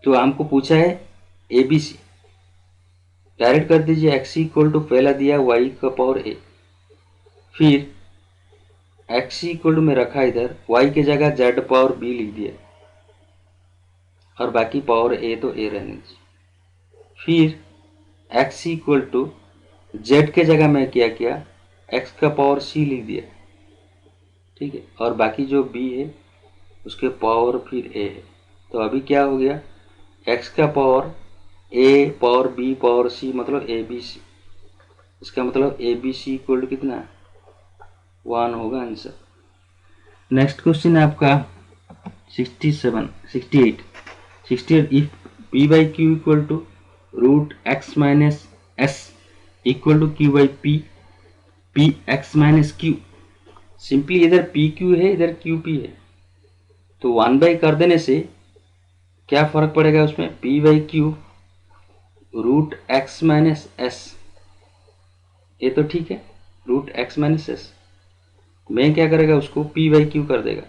तो हमको पूछा है ए बी सी, डायरेक्ट कर दीजिए एक्स इक्वल टू पहला दिया वाई का पावर ए, फिर एक्स इक्वल टू में रखा इधर, वाई के जगह जेड पावर बी लिख दिया और बाकी पावर ए तो ए रहने दीजिए। फिर एक्स इक्वल टू जेड के जगह में क्या किया, एक्स का पावर सी लिख दिया, ठीक है। और बाकी जो बी है उसके पावर फिर ए है। तो अभी क्या हो गया, एक्स का power a power b power c मतलब ए बी सी, इसका मतलब a b c equal to कितना, 1 होगा आंसर। नेक्स्ट क्वेश्चन है आपका 68 if p by q equal to root x minus S equal to q by p, p x minus q. Simply इधर p q है इधर Q P है, तो 1 by कर देने से क्या फर्क पड़ेगा उसमें, p by q root x minus s, ये तो ठीक है, रूट एक्स माइनस एस। मैं क्या करेगा उसको पी बाई क्यू कर देगा।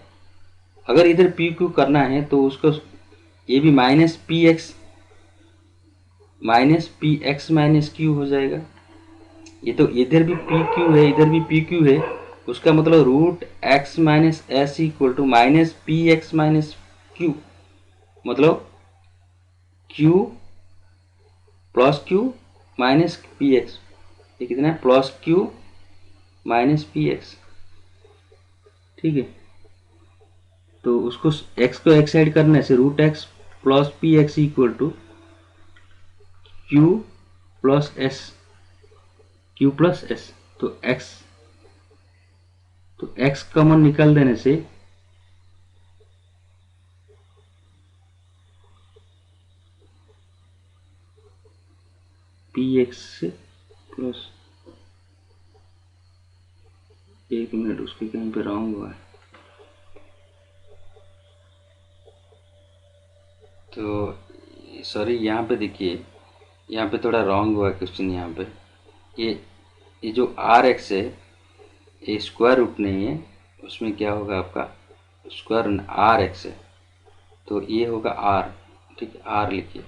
अगर इधर पी क्यू करना है तो उसको ये भी minus P x minus Q हो जाएगा। ये तो इधर भी पी क्यू है, इधर भी पी क्यू है, उसका मतलब root x minus S equal to minus P x minus Q, मतलब Q plus Q minus P X. ये कितना है, plus Q minus P X, ठीक है। तो उसको x को एक साइड करने से root x plus p x equal to Q plus S. तो x कॉमन निकाल देने से पी एक्स प्लस, एक मिनट उसके कहीं पे रॉन्ग हुआ है, तो सॉरी यहाँ पे देखिए, यहाँ पे थोड़ा रॉन्ग हुआ क्वेश्चन। यहाँ पे ये जो आर एक्स है ये स्क्वायर रूट नहीं है, उसमें क्या होगा आपका स्क्वायर आर एक्स है, तो ये होगा आर, ठीक है, आर लिखिए।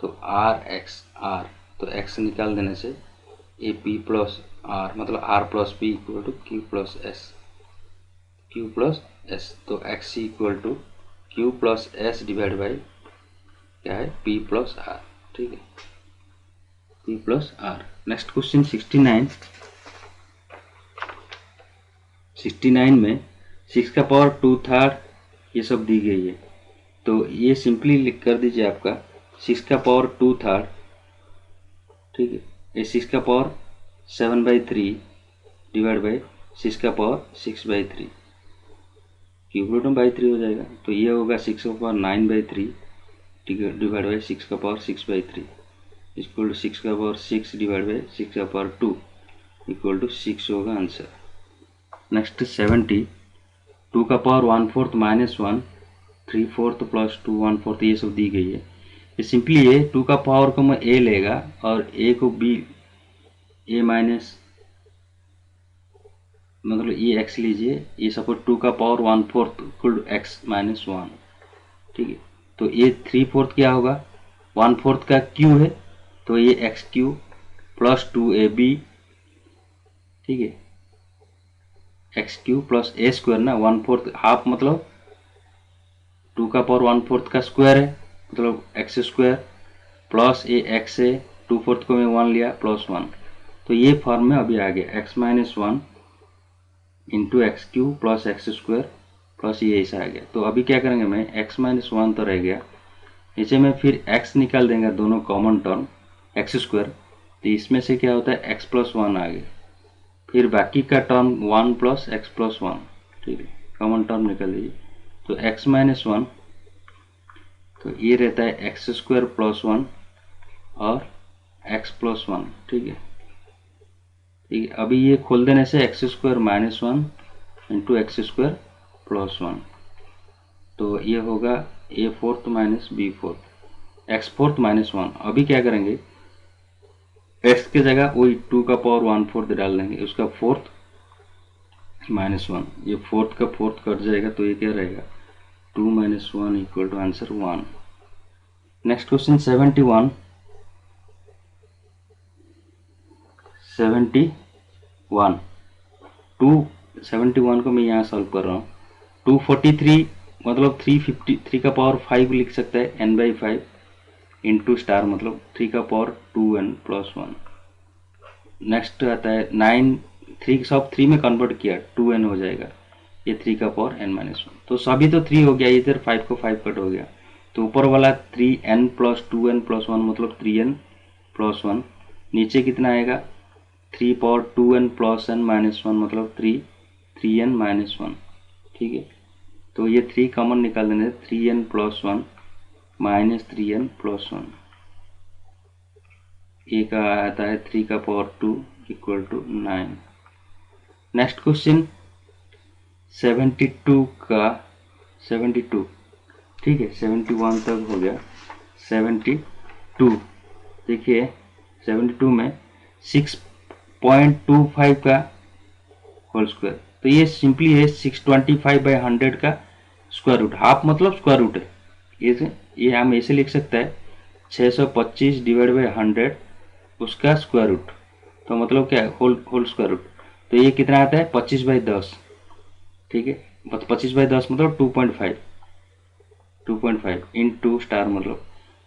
तो आर एक्स आर, तो एक्स निकाल देने से ए पी प्लस आर, मतलब R plus P equal to Q plus S. तो X equal to Q plus S divide by क्या है, पी प्लस आर, ठीक है, P plus R. Next question 69 में 6 का पावर 2/3 ये सब दी गई है, तो ये सिंपली लिख कर दीजिए आपका 6 का पावर 2/3, ठीक है, ये 6 का पावर 7/3 डिवाइड बाई 6 का पावर 6/3, क्यूब रूट में बाई 3 हो जाएगा। तो ये होगा 6 का पावर 9/3 डिवाइड बाई 6 का पावर 6/3 इक्वल टू 6 का पावर 6 डिवाइड बाई 6 का पावर 2 इक्वल टू 6 होगा आंसर। नेक्स्ट 70, 2 का पावर 1/4 माइनस 1, 3/4 प्लस 2 1/4 ये सब दी गई है। ये सिंपली ये 2 का पावर को मैं ए लेगा और ए को बी, ए माइनस मतलब ये एक्स लीजिए, ये सपोज 2 का power 1/4 equal to x minus 1, ठीक है। तो ये 3/4 क्या होगा, 1/4 का क्यू है, तो ये एक्स क्यू प्लस 2ab, ठीक है, x Q plus a square ना, 1/4 हाफ मतलब 2 का पावर 1/4 का स्क्वायर है, मतलब एक्स स्क्वायर प्लस ए एक्स है, 2/4 को मैं 1 लिया प्लस 1, तो ये फॉर्म में अभी आ गया x minus 1 into x Q plus x square plus ये ऐसा आ गया। तो अभी क्या करेंगे, मैं एक्स माइनस 1 तो रह गया, नीचे में फिर एक्स निकाल देंगे, दोनों कॉमन टर्म एक्स स्क्वायर, तो इसमें से क्या होता है एक्स प्लस 1 आ गया, फिर बाकी का टर्म 1 प्लस एक्स प्लस 1, ठीक है, कॉमन टर्म निकाल दीजिए। तो एक्स माइनस 1, तो ये रहता है एक्स स्क्वायर प्लस 1 और एक्स प्लस 1, ठीक है, ठीक है। अभी ये खोल देने से X square minus 1 into X square plus 1, तो ये होगा A fourth minus B fourth, X fourth minus 1। अभी क्या करेंगे, एक्स की जगह वही 2 का पावर 1/4 डाल देंगे, उसका फोर्थ माइनस 1, ये फोर्थ का फोर्थ कट जाएगा, तो ये क्या रहेगा 2 minus 1 equal to answer 1। Next question 71, 271 को मैं यहाँ सॉल्व कर रहा हूँ। 243 मतलब 353 का पावर 5 लिख सकता है n/5 इंटू स्टार, मतलब 3 का पावर 2n प्लस 1। नेक्स्ट आता है 9, 3 सब 3 में कन्वर्ट किया 2n हो जाएगा, ये 3 का पावर n माइनस 1, तो सभी तो 3 हो गया, इधर 5 को 5 कट हो गया, तो ऊपर वाला 3n प्लस 2n प्लस 1 मतलब 3n प्लस 1, नीचे कितना आएगा 3 power 2n plus n minus 1 मतलब 3n माइनस 1, ठीक है। तो ये 3 कॉमन निकाल देने 3n plus 1 minus 3n plus 1, ये का आता है 3 का power 2 equal to 9। Next question 72 का 72, ठीक है, 71 तक हो गया, 72 देखिए 72 में 6.25 का होल स्क्वायर, तो ये सिंपली है 625/100 का स्क्वायर रूट, हाफ मतलब स्क्वायर रूट है, ये से ये हम ऐसे लिख सकते हैं 625 डिवाइड बाई 100 उसका स्क्वायर रूट, तो मतलब क्या है होल स्क्वायर रूट। तो ये कितना आता है 25/10, ठीक है। 25/10 मतलब 2.5 इन टू स्टार, मतलब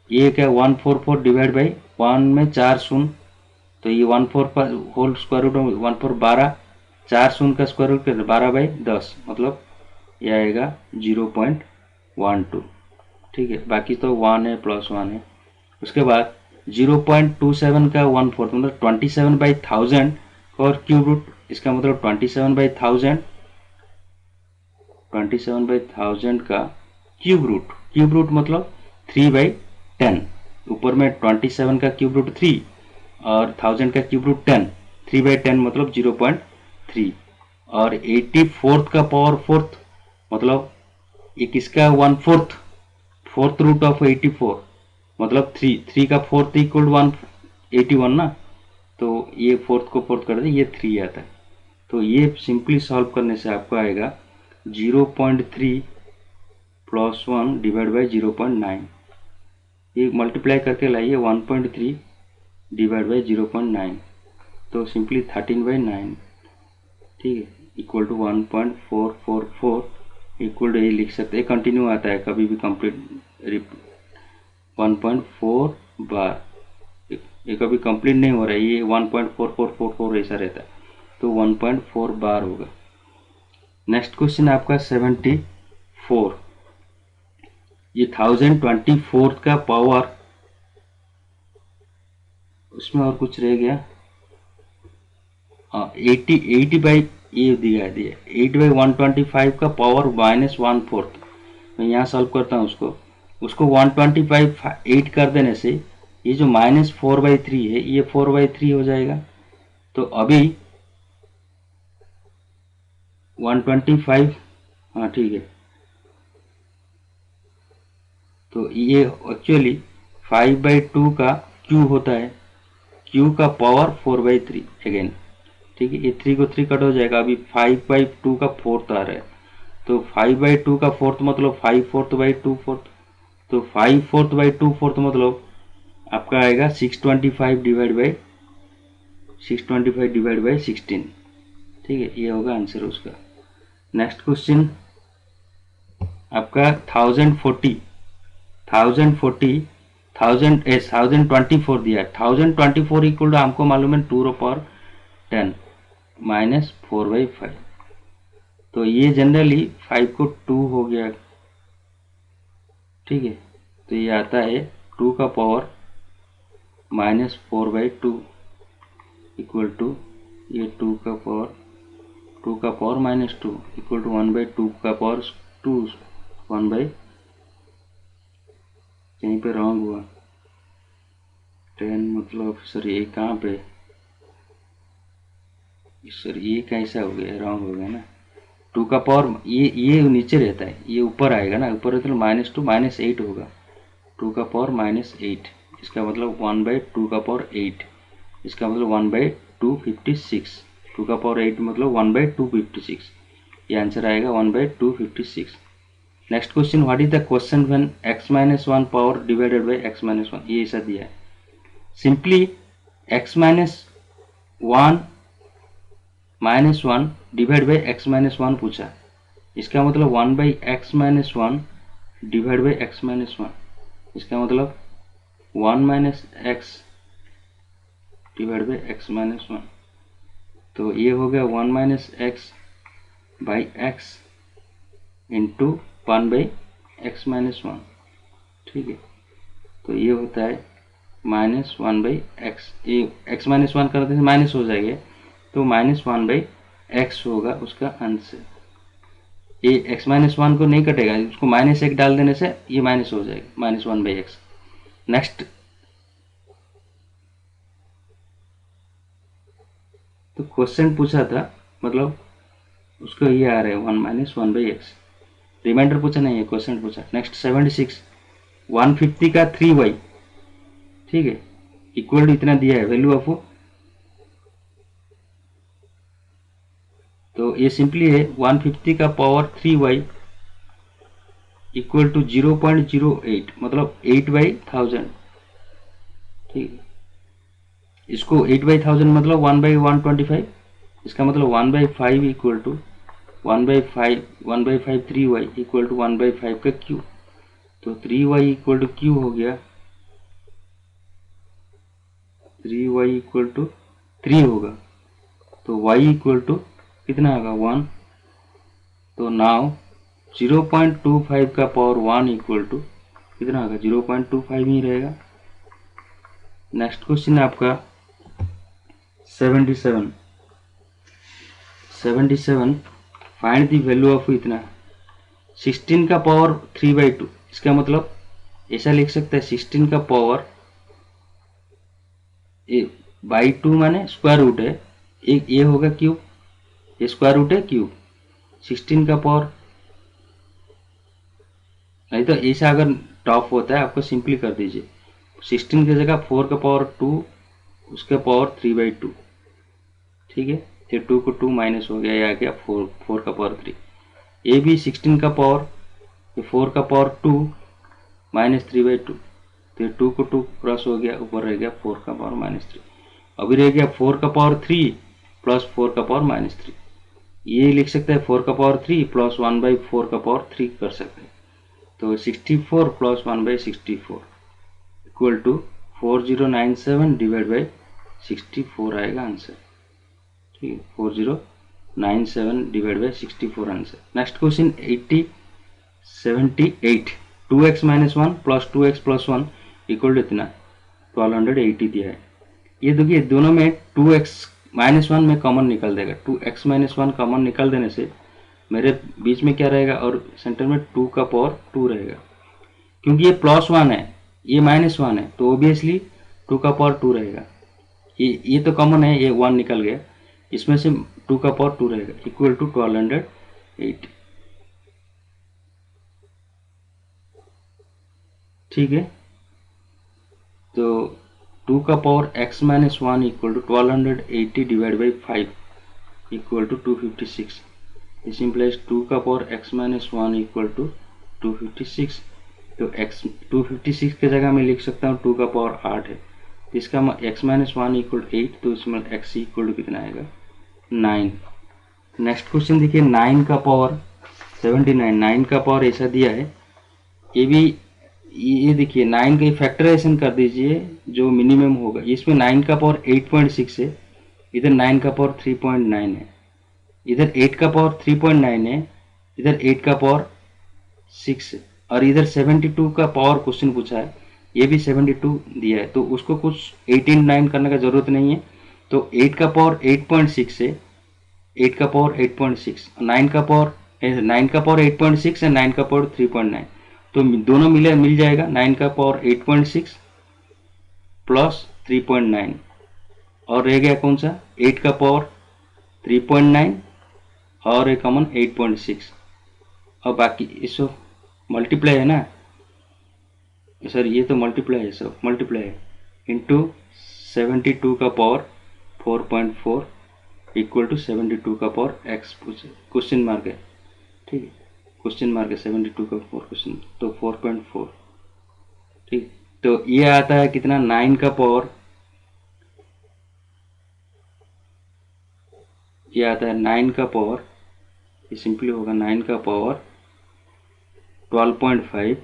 ये क्या 144 डिवाइड बाई 1 में 4 शून्य, तो ये 14 पर होल स्क्वायर रूट 14 12, 4 शून्य का स्क्वायर रूट 12/10 मतलब ये आएगा 0.12, ठीक है। बाकी तो 1 है प्लस 1 है। उसके बाद 0.27 का 1/4 मतलब 27/1000 और क्यूब रूट, इसका मतलब 27/1000 का क्यूब रूट मतलब 3/10। ऊपर में 27 का क्यूब रूट 3 और 1000 का क्यूब रूट 10, 3/10 मतलब 0.3। और 84th का पावर फोर्थ मतलब ये किसका 1/4, फोर्थ रूट ऑफ 84 मतलब 3 का फोर्थ इक्वल 181 ना, तो ये फोर्थ को फोर्थ कर दे, ये 3 आता है। तो ये सिंपली सॉल्व करने से आपको आएगा 0.3 प्लस 1 डिवाइड बाई 0.9, ये मल्टीप्लाई करके लाइए 1.3 डिवाइड बाई 0.9, तो सिंपली 13/9, ठीक है, इक्वल टू 1.444 इक्वल टू ये लिख सकते हैं। कंटिन्यू आता है कभी भी कंप्लीट 1.4 बार, ये कभी कंप्लीट नहीं हो रहा है, ये 1.4444 ऐसा रहता है, तो 1.4 बार होगा। नेक्स्ट क्वेश्चन आपका 74, ये 1024 का पावर, उसमें और कुछ रह गया, 80 बाई ये दिया है 8/125 का पावर -1/4। मैं यहाँ सॉल्व करता हूँ उसको 125 8 कर देने से ये जो -4/3 है ये 4/3 हो जाएगा। तो अभी 125, हाँ ठीक है, तो ये एक्चुअली 5/2 का क्यू होता है, क्यू का पावर 4/3 अगेन, ठीक है। ये 3 को 3 कट हो जाएगा, अभी 5/2 का फोर्थ आ रहा है, तो 5/2 का फोर्थ मतलब 5/4/2 तो 5/4/2 मतलब आपका आएगा 625 डिवाइड बाई 16, ठीक है, ये होगा आंसर उसका। नेक्स्ट क्वेश्चन आपका 1024 दिया है। 1024 इक्वल टू हमको मालूम है 2^10 -4/5, तो ये जनरली 5 को 2 हो गया, ठीक है, तो ये आता है 2 का पावर -4/2 इक्वल टू ये 2 का पावर -2 इक्वल टू 1/2 का पावर 2, 1 कहीं पे रॉन्ग हुआ 10 मतलब सर ये कहाँ पे, सर ये कैसा हो गया, रॉन्ग हो गया ना। 2 का पावर ये नीचे रहता है, ये ऊपर आएगा ना, ऊपर रहता है -2 -8 होगा, 2 का पावर -8, इसका मतलब 1/2 का पावर 8, इसका मतलब 1/256, 2 का पावर 8 मतलब 1/256, ये आंसर आएगा 1/256। Next question, what is the question when x-1 power divided by x-1, ये ऐसा दिया है। Simply x-1 -1 divide by x-1 पूछा, इसका मतलब 1/x-1 डिवाइड बाई x-1, इसका मतलब 1 - x डिवाइड बाई x-1, तो ये हो गया 1 - x by x into 1/x-1, ठीक है, तो ये होता है -1/x, ये x-1 कर देते माइनस हो जाएगा, तो -1/x होगा उसका आंसर। ये x-1 को नहीं कटेगा, उसको -1 डाल देने से ये माइनस हो जाएगा -1/x। नेक्स्ट, तो क्वेश्चन पूछा था मतलब उसको ये आ रहा है 1 - 1/x, रिमाइंडर पूछा नहीं है, क्वेश्चन पूछा। नेक्स्ट 76, 150 का 3y, ठीक है, इक्वल टू इतना दिया है वैल्यू ऑफ, तो ये सिंपली है 150 का पावर 3y इक्वल टू 0.08 मतलब 8/1000। ठीक है, इसको 8/1000 मतलब 1/125, इसका मतलब 1/5 equal to 1/5 3y equal to 1/5 का क्यू। तो 3y इक्वल टू क्यू हो गया, 3y इक्वल टू 3 होगा, तो y इक्वल टू कितना होगा 1। तो नाउ 0.25 का पावर 1 इक्वल टू कितना होगा 0.25 ही रहेगा। नेक्स्ट क्वेश्चन है आपका 77 फाइंड द वैल्यू ऑफ इतना 16 का पावर 3/2। इसका मतलब ऐसा लिख सकते हैं 16 का पावर बाई 2 माने स्क्वायर रूट है, एक ये होगा क्यूब, ये स्क्वायर रूट है क्यूब 16 का पावर। नहीं तो ऐसा अगर टॉप होता है आपको सिंपली कर दीजिए 16 की जगह 4 का पावर 2 उसका पावर 3/2। ठीक है, ये 2 को 2 माइनस हो गया, ये आ गया 4 का पावर 3। ये भी 16 का पावर 4 का पावर 2 माइनस 3/2, तो 2 को 2 क्रॉस हो गया, ऊपर रह गया 4 का पावर -3। अभी रह गया 4 का पावर 3 प्लस 4 का पावर -3। ये लिख सकते हैं 4 का पावर 3 प्लस 1/4 का पावर 3 कर सकते हैं। तो 64 plus 1/64 equal to 4097 divide by 64 आएगा आंसर। ठीक है, 4097 divide by 64 answer. Next question 78 2x - 1 plus 2x + 1 equal to इतना 1280 दिया है। ये देखिए दोनों में 2x - 1 में कॉमन निकल देगा, 2x - 1 कॉमन निकल देने से मेरे बीच में क्या रहेगा और सेंटर में 2 का पावर 2 रहेगा। क्योंकि ये +1 है ये -1 है तो ओबियसली 2 का पावर 2 रहेगा। ये तो कॉमन है, ये 1 निकल गया, इसमें से 2 का पावर 2 रहेगा इक्वल टू 1280। ठीक है, तो 2 का power x - 1 equal to 1280 divide by 5 equal to 256। This implies 2 का पावर x - 1 इक्वल टू 256। तो x 256 की जगह मैं लिख सकता हूँ 2 का पावर 8 है, तो इसका x - 1 इक्वल 8, तो इसमें x इक्वल टू कितना आएगा 9। नेक्स्ट क्वेश्चन देखिए 9 का पावर 79, 9 का पावर ऐसा दिया है, ये भी ये देखिए 9 का फैक्टराइजेशन कर दीजिए जो मिनिमम होगा। इसमें 9 का पावर 8.6 है, इधर 9 का पावर 3.9 है, इधर 8 का पावर 3.9 है, इधर 8 का पावर 6 है, और इधर 72 का पावर क्वेश्चन पूछा है, ये भी 72 दिया है, तो उसको कुछ 8 करने का जरूरत नहीं है। तो 8 का पावर 8.6 है, 8 का पावर 8.6, 9 का पावर 8.6 है, 9 का पावर 3.9, तो दोनों मिल जाएगा 9 का पावर 8.6 प्लस 3.9, और रह गया कौन सा 8 का पावर 3.9 और एक कॉमन 8.6, और बाकी इसको मल्टीप्लाई है ना सर, ये तो मल्टीप्लाई है, सब मल्टीप्लाई है इंटू 72 का पावर 4.4 इक्वल टू 72 का पावर x क्वेश्चन मार्क है। ठीक है, क्वेश्चन मार्क है 72 का 4 क्वेश्चन, तो 4.4। ठीक, तो ये आता है कितना 9 का पावर, ये आता है 9 का पावर, ये सिंपली होगा 9 का पावर 12.5,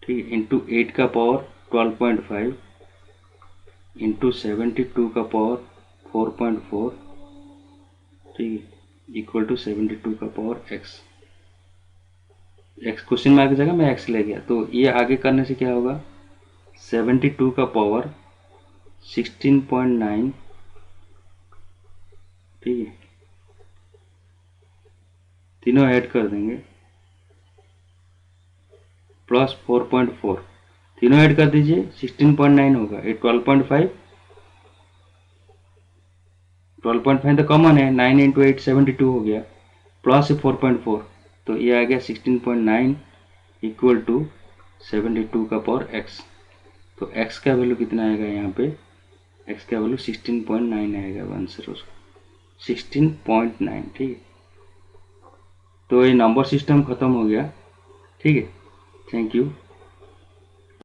ठीक है, इंटू 8 का पावर 12.5 इंटू 72 का पावर 4.4, ठीक है, इक्वल टू 72 का पावर x क्वेश्चन मार्क की जगह मैं x ले गया, तो ये आगे करने से क्या होगा 72 का पावर 16.9, ठीक है, तीनों ऐड कर देंगे प्लस 4.4, तीनों ऐड कर दीजिए 16.9 होगा, ये 12.5 तो कॉमन है, 9 इंटू 8 72 हो गया, प्लस 4.4, तो ये आ गया 16.9 इक्वल टू 72 का पावर x। तो x का वैल्यू कितना आएगा यहाँ पे, x का वैल्यू 16.9 आएगा आंसर उसका 16.9। ठीक है, तो ये नंबर सिस्टम खत्म हो गया। ठीक है, थैंक यू।